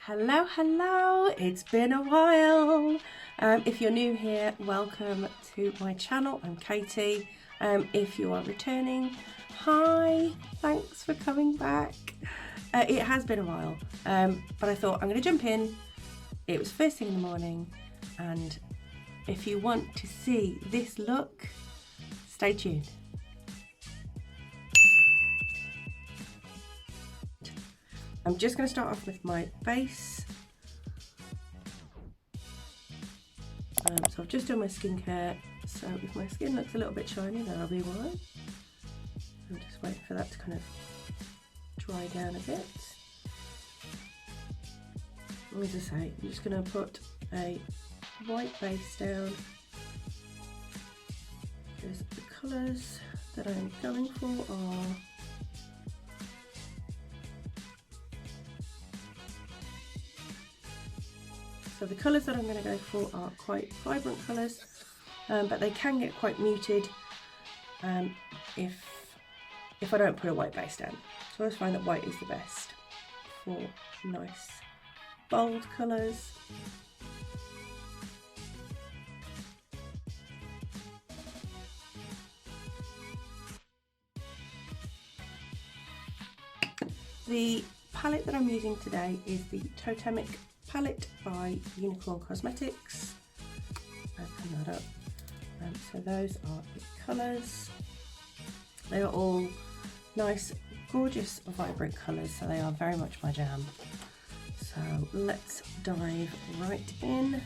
Hello, it's been a while. If you're new here, welcome to my channel. I'm Katy. If you are returning, hi, thanks for coming back. It has been a while, but I thought I'm going to jump in. It was first thing in the morning, and if you want to see this look, stay tuned. I'm just going to start off with my base. So I've just done my skincare, so if my skin looks a little bit shiny, that'll be why. I'm just waiting for that to kind of dry down a bit. As I say, I'm just going to put a white base down, because the colours that I'm going for are so the colours that I'm going to go for are quite vibrant colours, but they can get quite muted if I don't put a white base down. So I always find that white is the best for nice bold colours. The palette that I'm using today is the Totemic palette by Unicorn Cosmetics. Open that up. So those are the colours. They are all nice, gorgeous, vibrant colours, so they are very much my jam. So let's dive right in.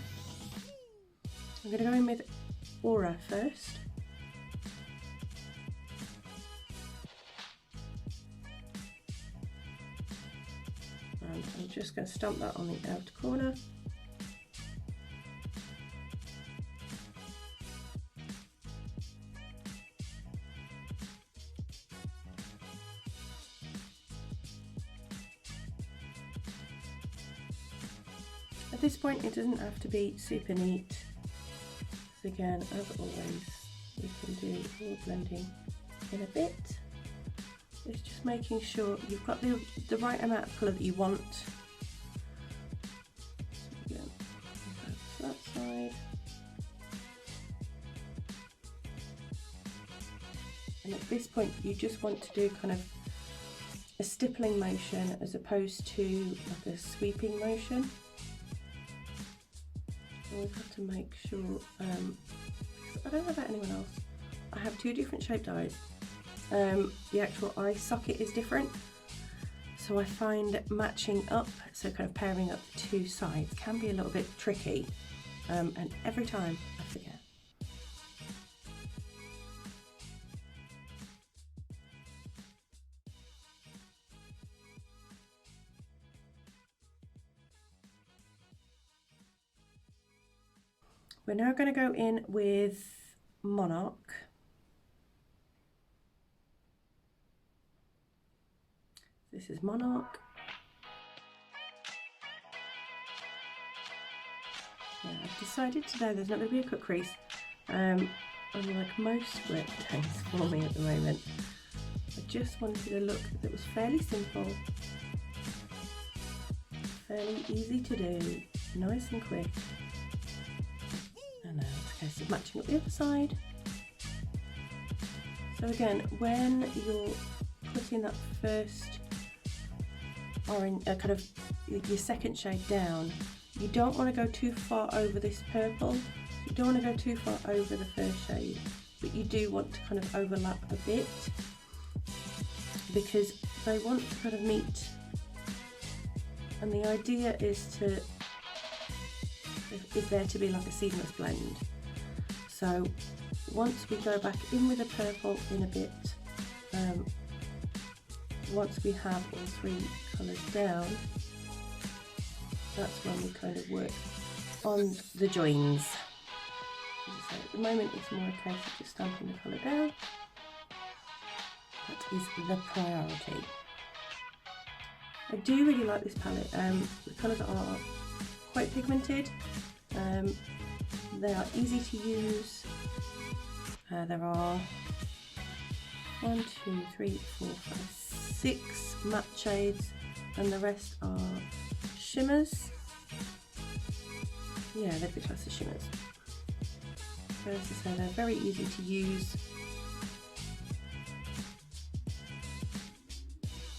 I'm going to go in with Aura first. And I'm just going to stamp that on the outer corner. At this point it doesn't have to be super neat. So again, as always, you can do all blending in a bit. It's just making sure you've got the right amount of colour that you want. So again, to that side. And at this point you just want to do kind of a stippling motion as opposed to like a sweeping motion. You always have to make sure, I don't know about anyone else, I have two different shaped eyes. The actual eye socket is different, so I find matching up, so kind of pairing up the two sides can be a little bit tricky, and every time I forget. We're now going to go in with Monarch. This is Monarch. Yeah, I've decided today there's not going to be a cut crease, unlike most lip tones for me at the moment. I just wanted a look that was fairly simple, fairly easy to do, nice and quick. And now it's a case of matching up the other side. So again, when you're putting that first orange, kind of your second shade down, you don't want to go too far over this purple. You don't want to go too far over the first shade, but you do want to kind of overlap a bit, because they want to kind of meet, and the idea is there to be like a seamless blend. So once we go back in with the purple in a bit, once we have all three colours down, that's when we kind of work on the joins. As I say, at the moment it's more a case of just stamping the colour down. That is the priority. I do really like this palette. The colours are quite pigmented. They are easy to use. There are 1, 2, 3, 4, 5, 6 matte shades, and the rest are shimmers. Yeah, they'd be classed as shimmers. So as I say, they're very easy to use.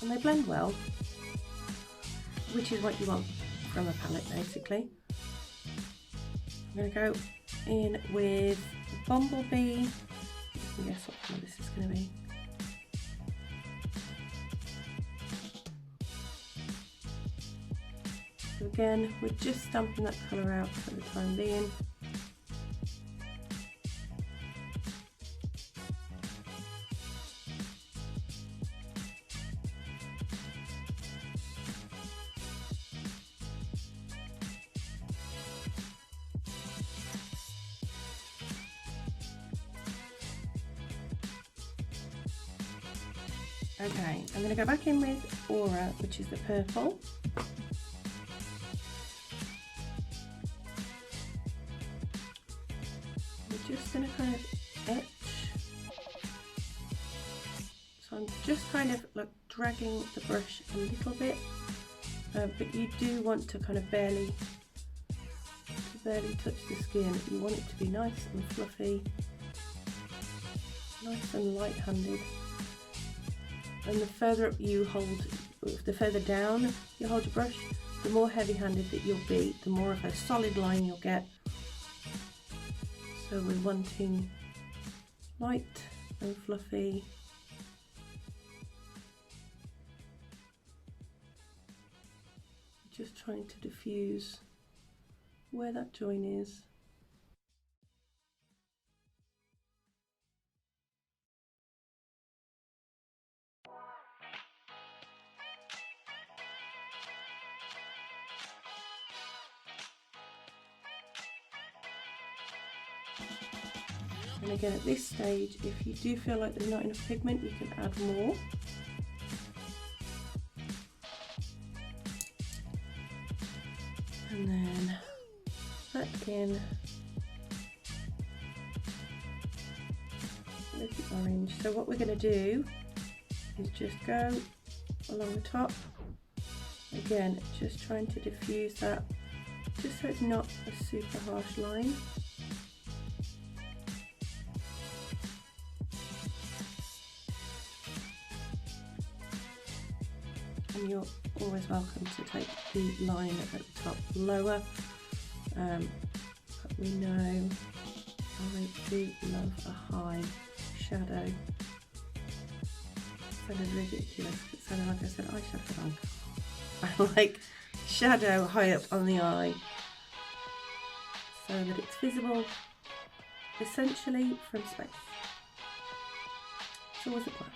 And they blend well, which is what you want from a palette basically. I'm going to go in with Bumblebee. You can guess what colour this is going to be. So again, we're just stamping that colour out for the time being. Okay, I'm going to go back in with Aura, which is the purple. We're just going to kind of etch. So I'm just kind of like dragging the brush a little bit, but you do want to kind of barely touch the skin. You want it to be nice and fluffy, nice and light-handed. And the further up you hold, the further down you hold your brush, the more heavy-handed that you'll be, the more of a solid line you'll get. So we're wanting light and fluffy. Just trying to diffuse where that join is. And again, at this stage, if you do feel like there's not enough pigment, you can add more. And then back in with the orange. So what we're going to do is just go along the top. Again, just trying to diffuse that, just so it's not a super harsh line. And you're always welcome to take the line at the top lower, but we know I do love a high shadow. It sounded ridiculous, it sounded like I said eyeshadow. I like shadow high up on the eye so that it's visible essentially from space. It's always a plan.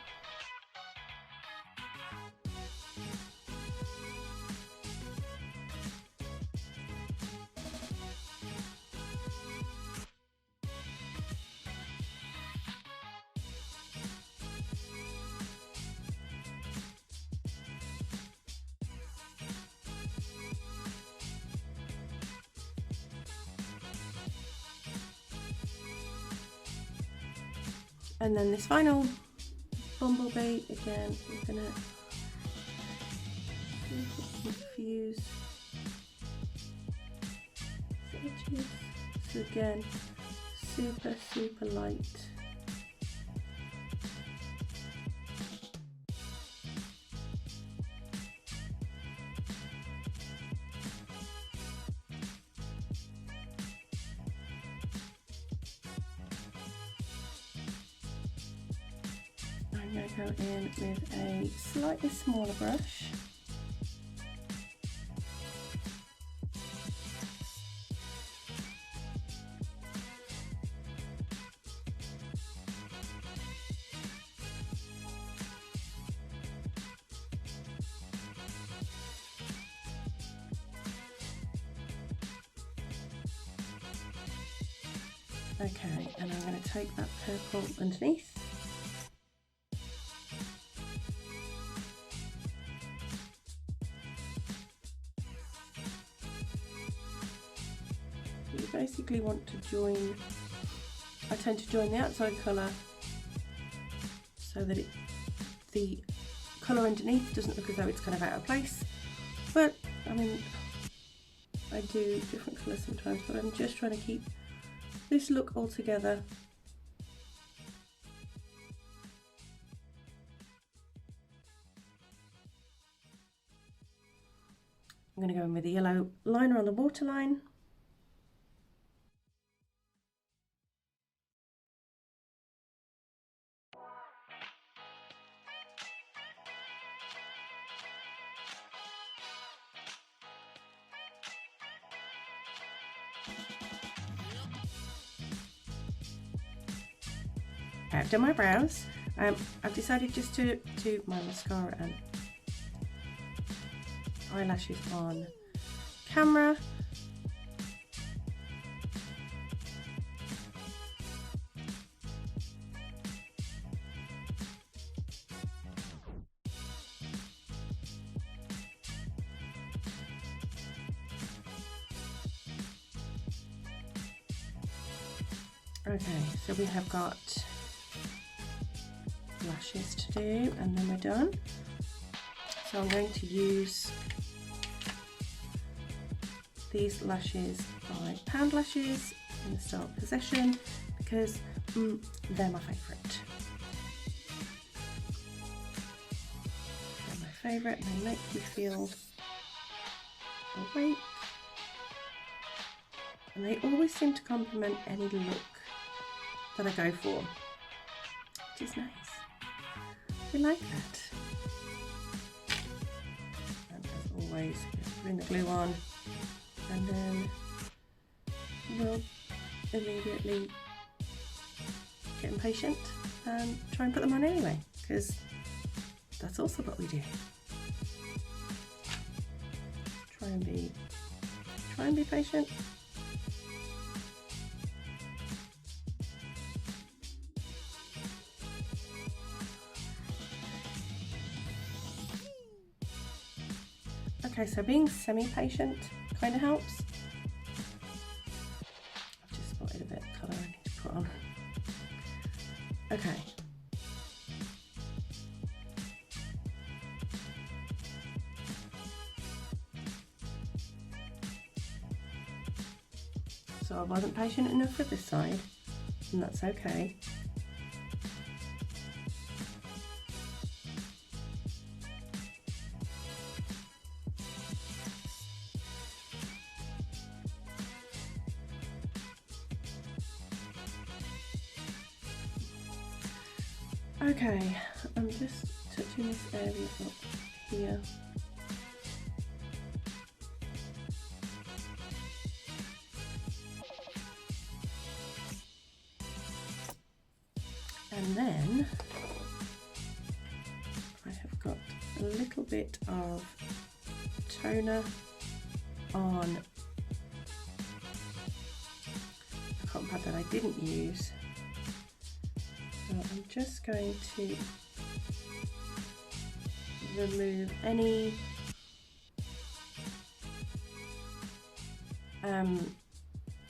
And then this final Bumblebee, again, we're going to diffuse the edges. So again, super, super light. I'm going to go in with a slightly smaller brush. Okay, and I'm going to take that purple underneath. You basically want to join, I tend to join the outside colour so that the colour underneath doesn't look as though it's kind of out of place, but I mean I do different colours sometimes, but I'm just trying to keep this look all together. I'm going to go in with the yellow liner on the waterline. I've done my brows. I've decided just to do my mascara and eyelashes on camera. Okay, so we have got lashes to do and then we're done. So I'm going to use these lashes by Pound Lashes in the style Possession because they're my favourite. They're my favourite and they make me feel awake. And they always seem to complement any look that I go for, which is nice. We like that. And as always, putting the glue on, and then we'll immediately get impatient and try and put them on anyway, because that's also what we do. Try and be patient. Okay, so being semi-patient kind of helps. I've just spotted a bit of colour I need to put on. Okay. So I wasn't patient enough with this side, and that's okay. Okay, I'm just touching this area up here. And then I have got a little bit of toner on a cotton pad that I didn't use. So I'm just going to remove any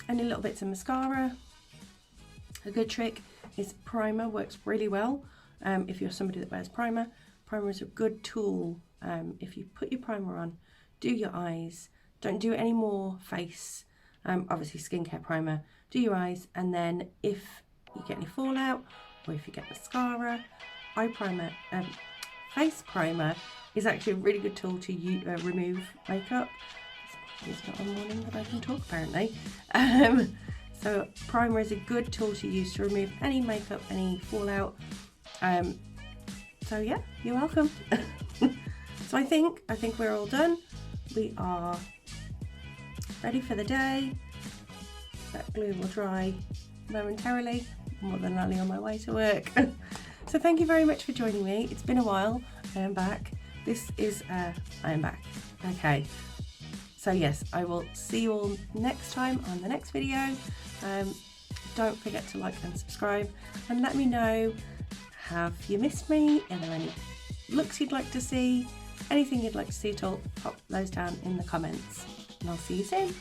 little bits of mascara. A good trick is primer works really well. If you're somebody that wears primer, primer is a good tool. If you put your primer on, do your eyes, don't do any more face, obviously skincare primer, do your eyes, and then if you get any fallout, or if you get mascara, eye primer, face primer is actually a really good tool to remove makeup. It's not a morning that I can talk apparently. So primer is a good tool to use to remove any makeup, any fallout. So yeah, you're welcome. So I think we're all done. We are ready for the day. That glue will dry momentarily. More than likely on my way to work. So thank you very much for joining me. It's been a while. I am back. I am back. Okay. So yes, I will see you all next time on the next video. Don't forget to like and subscribe and let me know, have you missed me? Are there any looks you'd like to see? Anything you'd like to see at all? Pop those down in the comments and I'll see you soon.